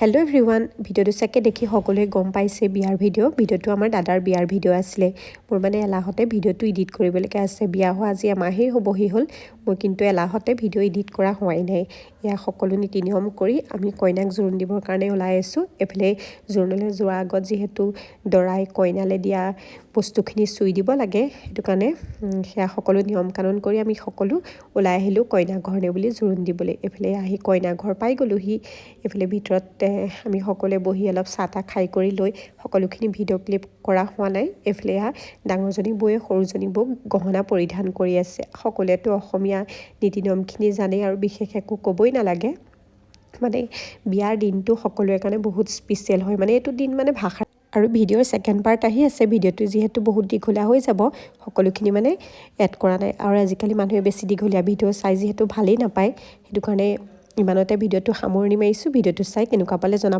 hello' everyone ভিডিঅ'টো চাগে দেখি সকলোৱে গম পাইছে বিয়াৰ ভিডিঅ'টো আমাৰ দাদাৰ বিয়াৰ ভিডিঅ' আছিলে মোৰ মানে এলাহতে ভিডিঅ'টো এডিট কৰিবলগীয়া আছে বিয়া হোৱা আজি এমাহেই হ'বহি হ'ল মই কিন্তু এলাহতে ভিডিঅ' এডিট কৰা হোৱাই নাই ইয়া সকলো নীতি নিয়ম কৰি আমি কইনাক জোৰোণ দিবৰ কাৰণে ওলাই আছোঁ এফালে জোৰোণলৈ যোৱাৰ আগত যিহেতু দৰাই কইনালে দিয়া বস্তুখিনি চুই দিব লাগে সেইটো কাৰণে সেয়া সকলো নিয়ম কানুন কৰি আমি সকলো ওলাই আহিলোঁ কইনা ঘৰলে বুলি জোৰোণ দিবলৈ এফালে আহি কইনা ঘৰ পাই গ'লোহি এফালে ভিতৰত আমি সকলোৱে বহি অলপ চাহ তাহ খাই কৰি লৈ সকলোখিনি ভিডিঅ' ক্লিপ কৰা হোৱা নাই এফালে ডাঙৰজনী বৌয়ে সৰুজনী বৌক গহনা পৰিধান কৰি আছে সকলোৱেতো অসমীয়া নীতি নিয়মখিনি জানে আৰু বিশেষ একো ক'বই নালাগে মানে বিয়াৰ দিনটো সকলোৰে কাৰণে বহুত স্পেচিয়েল হয় মানে এইটো দিন মানে ভাষা আৰু ভিডিঅ'ৰ ছেকেণ্ড পাৰ্ট আহি আছে ভিডিঅ'টো যিহেতু বহুত দীঘলীয়া হৈ যাব সকলোখিনি মানে এড কৰা নাই আৰু আজিকালি মানুহে বেছি দীঘলীয়া ভিডিঅ' চাই যিহেতু ভালেই নাপায় সেইটো কাৰণে ইমানতে ভিডিঅ'টো সামৰণি মাৰিছোঁ ভিডিঅ'টো চাই কেনেকুৱা পালে জনাব